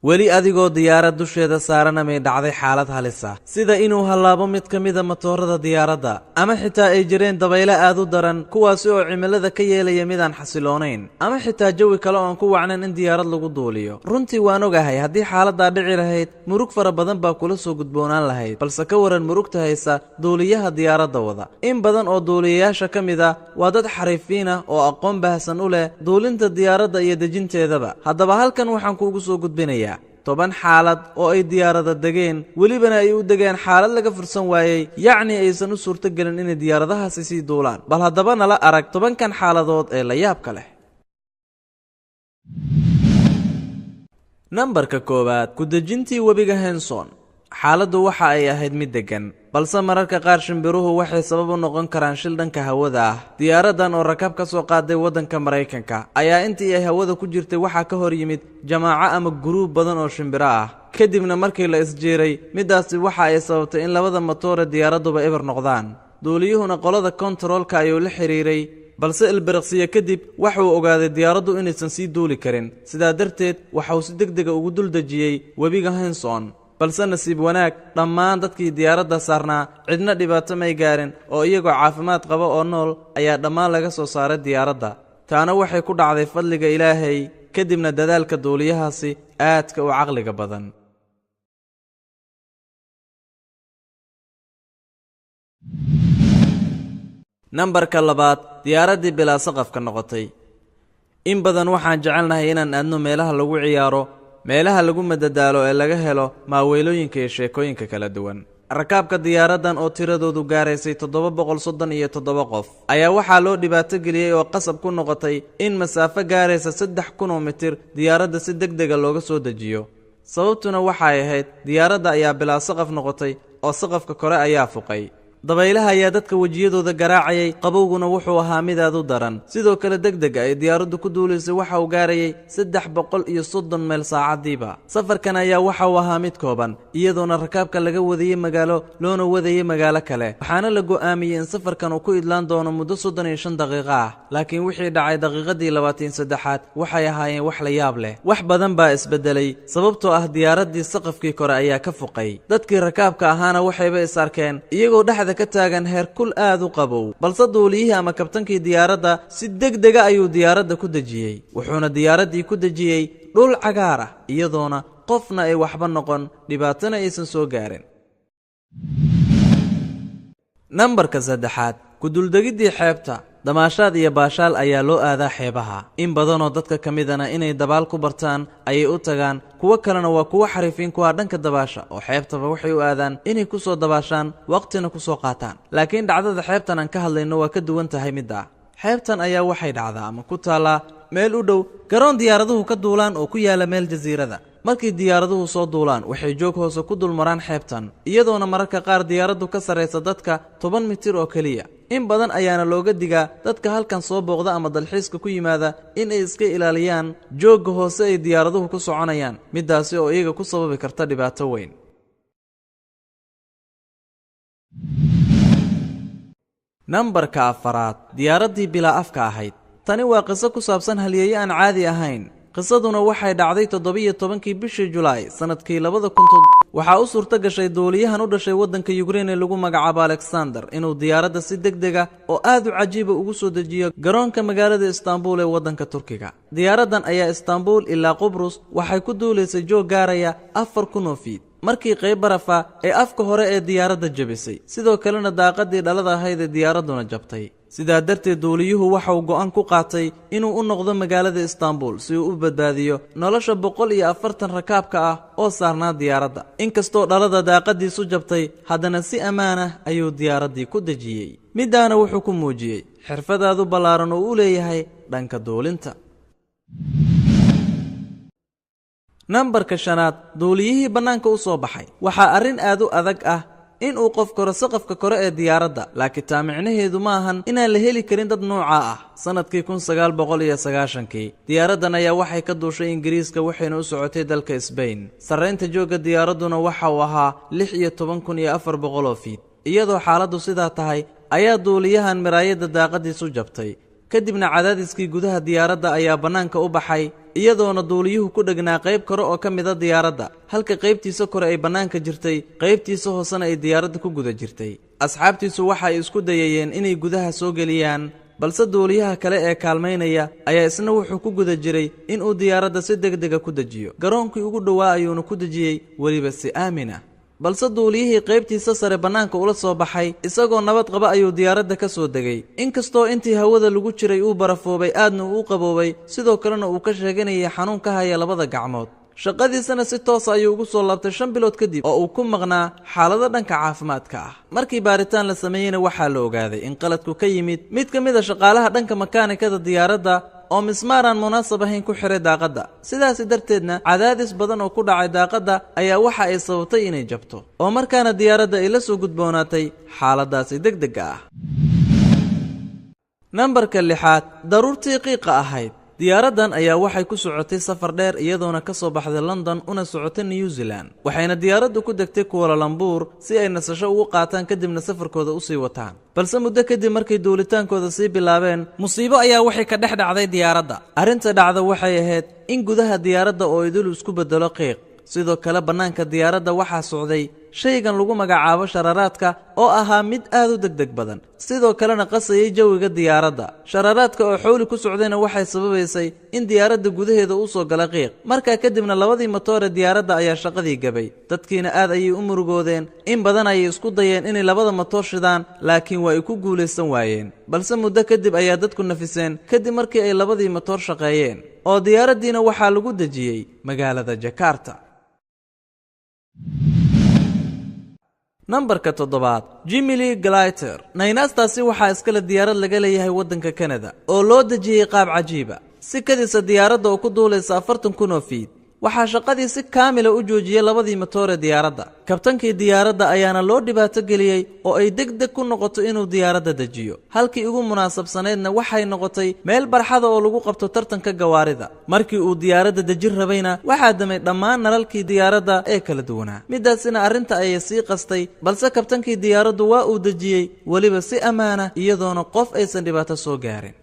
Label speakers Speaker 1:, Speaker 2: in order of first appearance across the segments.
Speaker 1: weli adigoo diyaarad dusheeda saaran amay dhacday xaalad halis ah sida inuu hallaabo mid ka mid a matoorada diyaaradda ama xitaa ay jireen dabaylo aad u daran kuwaasi oo cimilada ka yeelaya mid aan xasiloonayn ama xitaa jawi kale oo aan ku wacnayn in diyaarad lagu duuliyo. runtii waan ogahay haddii xaaladdaa dhici lahayd murug fara badan baa kula soo gudboonaan lahayd, balse ka waran murugta haysa duuliyaha diyaaradda wada. in badan oo duuliyayaasha ka mid ah waa dad xariifiin ah oo aqoon baahsan u leh duulinta diyaaradda iyo dejinteedaba. haddaba halkan waxaan kuugu soo gudbinayaa 10 xaalad oo ay diyaarada degeen welibana ay u degeen xaalad laga fursan waayay, yacni aysan u suurtagelin inay diyaaradahaasi sii duulaan. bal haddaba nala arag 10kan xaaladood ee la yaabka leh. nambarka 1 ku dejintii webiga Henson. xaaladdu waxa ay ahayd mid degan, balse mararka qaar shimbiruhu waxay sabab u noqon karaan shil dhanka hawada ah. diyaaradan oo rakaab ka soo qaaday waddanka Mareykanka ayaa intii ay hawada ku jirtay waxaa ka hor yimid jamaaco ama guruub badan oo shimbiro ah. kadibna markii la isjeeray midaasi waxa ay sababtay in labada matoor ee diyaaraduba eber noqdaan. duuliyuhuna qolada kontaroolka ayuu la xiriiray, balse ilbiriqsiya kadib waxuu ogaaday diyaaraddu inaysan sii duuli karin. sidaa darteed waxauu si degdega ugu dul dejiyey webiga Henson. balse nasiib wanaag dhammaan dadkii diyaaradda saarnaa cidna dhibaato may gaarin oo iyagoo caafimaad qaba oo nool ayaa dhammaan laga soo saaray diyaaradda. taana waxay ku dhacday fadliga Ilaahay kadibna dadaalka duuliyahaasi aadka u caqliga badan. nambarka 2 diyaaraddii bilaa saqafka noqotay. in badan waxaan jecelnahay inaan aadno meelaha lagu ciyaaro, meelaha lagu madadaalo ee laga helo maaweelooyinka iyo sheekooyinka kala duwan. rakaabka diyaaraddan oo tiradoodu gaaraysay 737 qof ayaa waxaa loo dhibaato geliyey oo qasab ku noqotay in masaafo gaaraysa 3000 mitir diyaaradda si degdega looga soo dejiyo. sababtuna waxay ahayd diyaaradda ayaa bilaa saqaf noqotay oo saqafka kore ayaa fuqay. dabaylaha ayaa dadka wejiyadooda garaacayay, qabowguna wuxuu ahaa mid aad u daran. sidoo kale degdega ay diyaaraddu ku duulaysay waxa uu gaarayay 330 mayl saacadiiba. safarkan ayaa waxa uu ahaa mid kooban, iyadoona rakaabka laga wadayay magaalo loona wadayay magaalo kale. waxaana la go'aamiyey in safarkan uu ku idlaan doono muddo 35 daqiiqo ah, laakiin wixii dhacay daqiiqadii 23aad waxay ahaayeen wax la yaab leh. wax badan baa isbedelay sababtoo ah diyaaraddii saqafkii kore ayaa ka fuqay. dadkii rakaabka ahaana waxayba is arkeen iyagoo dhexda ka taagan heerkul aad u qabow, balse duuliyihii ama kabtankii diyaaradda si degdega ayuu diyaaradda ku dejiyey. wuxuuna diyaaraddii ku dejiyey dhul cagaar ah iyadoona qofna ay waxba noqon, dhibaatana aysan soo gaarin. nambarka 3 ku duldegiddii xeebta. damaashaad iyo baashaal ayaa loo aadaa xeebaha. in badanoo dadka ka midana inay dabaal ku bartaan ayay u tagaan, kuwo kalena waa kuwo xariifiin ku ah dhanka dabaasha oo xeebtaba waxay u aadaan inay ku soo dabaashaan waqtina ku soo qaataan. laakiin dhacdada xeebtan aan ka hadlayno waa ka duwan tahay midda. xeebtan ayaa waxay dhacdaa ama ku taallaa meel u dhow garoon diyaaraduhu ka duulaan oo ku yaala meel jasiirada. markii diyaaraduhu soo duulaan waxay joog hoose ku dul maraan xeebtan, iyadoona mararka qaar diyaaraddu ka sarraysa dadka 10 mitir oo keliya. in badan ayaana looga digaa dadka halkan soo booqda ama dalxiiska ku yimaada in ay iska ilaaliyaan joogga hoose ay diyaaraduhu ku soconayaan, midaasi oo iyaga ku sababi karta dhibaato weyn. nambarka 4 diyaaraddii bilaa afka ahayd. tani waa qiso ku saabsan halyeeye aan caadi ahayn. qisaduna waxay dhacday 17kii bishii Julaay sanadkii 2000. waxaa u suurto gashay duuliyahan u dhashay waddanka Ukraine ee lagu magacaabo Alexander inuu diyaaradda si degdega oo aad u cajiiba ugu soo dejiyo garoonka magaalada Istanbul ee waddanka Turkiga. diyaaraddan ayaa Istanbul ilaa Qubrus waxay ku duulaysay joog gaaraya 4000 fiit. markii qayb barafa ee afka hore ee diyaaradda jabisay, sidoo kalena daaqadii dhalada ahayd ee diyaaradduna jabtay. sidaa darteed duuliyuhu waxa uu go'aan ku qaatay inuu u noqdo magaalada Istanbul si uu u badbaadiyo nolosha 140 rakaabka ah oo saarnaa diyaaradda. inkastoo dhalada daaqadiisu jabtay, haddana si ammaan ah ayuu diyaaraddii ku dejiyey. midaana wuxuu ku muujiyey xirfadaadu ballaaran oo u leeyahay dhanka duulinta. nambarka 5 duuliyihii bannaanka u soo baxay. waxaa arrin aad u adag ah in uu qof koro saqafka kore ee diyaaradda, laakiin taa micnaheedu ma ahan inaan la heli karin dad nooca ah. sanadkii 1990 diyaaraddan ayaa waxay ka duushay Ingiriiska waxayna u socotay dalka Spain. sarreynta joogga diyaaradduna waxa uu ahaa 16400 fiit. iyadoo xaaladdu sidaa tahay ayaa duuliyahan miraayadda daaqadiisu jabtay. kadibna cadaadiskii gudaha diyaaradda ayaa bannaanka u baxay iyadoona duuliyuhu ku dhegnaa qayb kore oo ka mida diyaaradda halka qaybtiisa kore ay bannaanka jirtay qaybtiisa hoosena ay diyaaradda ku guda jirtay asxaabtiisu waxa ay isku dayayeen inay gudaha soo geliyaan balse duuliyaha kale ee kaalmaynaya ayaa isna wuxuu ku guda jiray inuu diyaaradda si degdega ku dejiyo garoonkii ugu dhowaa ayuuna ku dejiyey weliba si aamin ah balse duuliyihii qaybtiisa sare bannaanka ula soo baxay isagoo nabad qaba ayuu diyaaradda ka soo degay inkastoo intii hawada lagu jiray uu barafoobay aadna uu qaboobay sidoo kalena uu ka sheeganayay xanuun ka haya labada gacmood shaqadiisana si toos ayuu ugu soo laabtay 5 bilood kadib oo uu ku maqnaa xaalado dhanka caafimaadka ah markii baaritaan la sameeyeyna waxaa la ogaaday in qaladku ka yimid mid ka mid ah shaqaalaha dhanka makaanikada diyaaradda oo mismaaraan munaasab ahayn ku xiray daaqadda sidaas darteedna cadaadis badan oo ku dhacay daaqadda ayaa waxa ay sababtay inay jabto oo markaana diyaaradda ay la soo gudboonaatay xaaladaasi degdeg ah nambarka 6 daruurtii qiiqa ahayd diyaaraddan ayaa waxay ku socotay safar dheer iyadoona ka soo baxday London una socotay New Zealand waxayna diyaaraddu ku degtay Kuala Lumpur si ay nasasho ugu qaataan kadibna safarkooda u sii wataan balse muddo kadib markay duulitaankooda sii bilaabeen musiibo ayaa waxay ka dhex dhacday diyaaradda arrinta dhacda waxay ahayd in gudaha diyaaradda oo idil isku bedelo qiiq sidoo kale bannaanka diyaaradda waxaa socday shaygan lagu magacaabo shararaadka oo ahaa mid aad u degdeg badan sidoo kalena qasayay jawiga diyaaradda shararaadka oo xawli ku socdayna waxay sababaysay in diyaaradda gudaheeda uu soo gala qiiq markaa kadibna labadii matoor ee diyaaradda ayaa shaqadii gabay dadkiina aad ayay u murugoodeen in badan ayay isku dayeen inay labada matoor shidaan laakiin waa ay ku guulaysan waayeen balse muddo kadib ayaa dadku nafiseen kadib markii ay labadii matoor shaqeeyeen oo diyaaraddiina waxaa lagu dejiyey magaalada Jakarta nambarka 7 Jimmy Lee Glider naynastaasi waxaa iskala diyaarad laga leeyahay waddanka Canada oo loo dejiyay qaab cajiiba si kadisa diyaaradda oo ku duulaysa 40,000 feet waxaa shaqadii si kaamil ah u joojiyay labadii matoor ee diyaaradda kabtankii diyaaradda ayaana loo dhibaato geliyay oo ay degdeg ku noqoto inuu diyaaradda dejiyo halkii ugu munaasabsaneedna waxay noqotay meel barxada oo lagu qabto tartanka gawaarida markii uu diyaaradda dejin rabayna waxaa damay dhammaan nalalkii diyaaradda ee kala duwanaa midaasina arrinta ayay sii qastay balse kabtankii diyaaraddu waa uu dejiyey weliba si ammaan ah iyadoona qof aysan dhibaato soo gaarin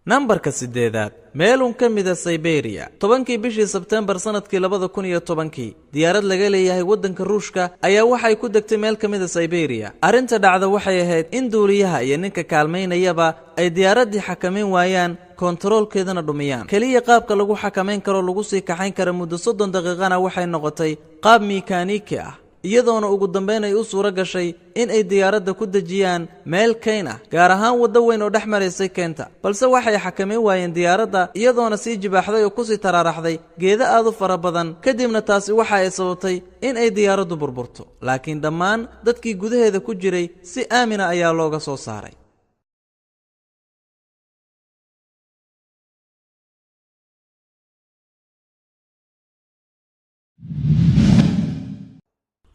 Speaker 1: nambarka 8 meelun ka mid ah Siberia 10kii bishii Sebtembar sanadkii 2010 diyaarad laga leeyahay waddanka Ruushka ayaa waxay ku degtay meel ka mid ah Siberia arinta dhacda waxay ahayd in duuliyaha iyo ninka kaalmaynayaba ay diyaaradii xakameyn waayaan kontaroolkeedana dhumiyaan kaliya qaabka lagu xakameyn karo lagu sii kaxayn karo muddo 30 daqiiqana waxay noqotay qaab mekaaniki ah iyadoona ugu dambeyn ay u suura gashay in ay diyaaradda ku dejiyaan meel kayn ah gaar ahaan waddo weyn oo dhex maraysay keenta balse waxay xakameyn waayeen diyaaradda iyadoona sii jibaaxday oo ku sii taraaraxday geedo aad u fara badan kadibna taasi waxa ay sababtay in ay diyaaraddu burburto laakiin dhammaan dadkii gudaheeda ku jiray si aamin ah ayaa looga soo saaray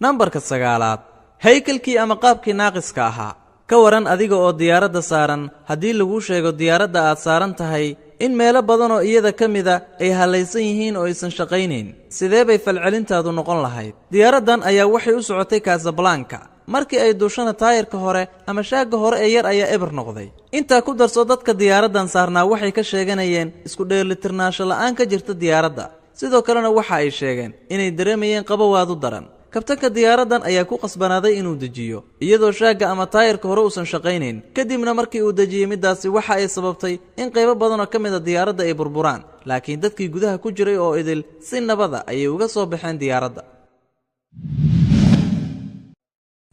Speaker 1: nambarka 9 haykalkii ama qaabkii naaqiska ahaa ka waran adiga oo diyaaradda saaran haddii lagu sheego diyaaradda aad saaran tahay in meelo badan oo iyada ka mida ay halaysan yihiin oo aysan shaqaynayn sidee bay falcelintaadu noqon lahayd diyaaraddan ayaa waxay u socotay Casablanca markii ay duushana taayirka hore ama shaaga hore ee yar ayaa eber noqday intaa ku darso dadka diyaaraddan saarnaa waxay ka sheeganayeen isku dheelitirnaansho la'aan ka jirta diyaaradda sidoo kalena waxa ay sheegeen inay dareemayeen qabowaad u daran kabtanka diyaaraddan ayaa ku qasbanaaday inuu dejiyo iyadoo shaaga ama taayirka hore uusan shaqaynayn kadibna markii uu dejiyay midaasi waxa ay sababtay in qaybo badan oo ka mid ah diyaaradda ay burburaan laakiin dadkii gudaha ku jiray oo idil si nabada ayay uga soo baxeen diyaaradda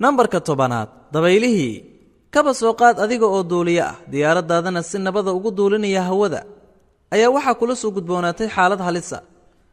Speaker 1: nambarka 10 dabaylihii kaba soo qaad adiga oo duuliye ah diyaaraddaadana si nabada ugu duulinaya hawada ayaa waxa kula soo gudboonaatay xaalad halisa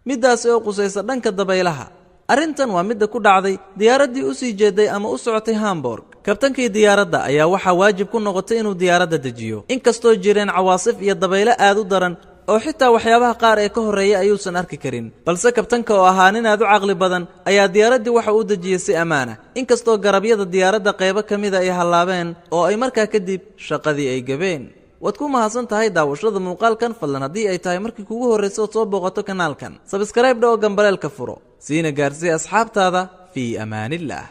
Speaker 1: midaasi oo qusaysa dhanka dabaylaha arrintan waa mid ku dhacday diyaaraddii u sii jeeday ama u socotay Hamburg kabtankii diyaaradda ayaa waxa waajib ku noqotay inuu diyaaradda dejiyo inkastoo jireen cawaasif iyo dabaylo aad u daran oo xitaa waxyaabaha qaar ee ka horeeyay ayuusan arki karin balse kabtanka oo ahaa nin aad u caqli badan ayaa diyaaraddii waxa uu dejiyay si ammaan ah inkastoo garabyada diyaaradda qaybo ka mid ah ay halaabeen oo ay markaa kadib shaqadii ay gabeen waad ku mahadsan tahay daawashada muuqaalkan. fadlan haddii ay tahay markii kugu horraysa ood soo booqato kanaalkan, sabskrayb dha oo gambaleelka furo siina gaarsii asxaabtaada. fii amaanillaah.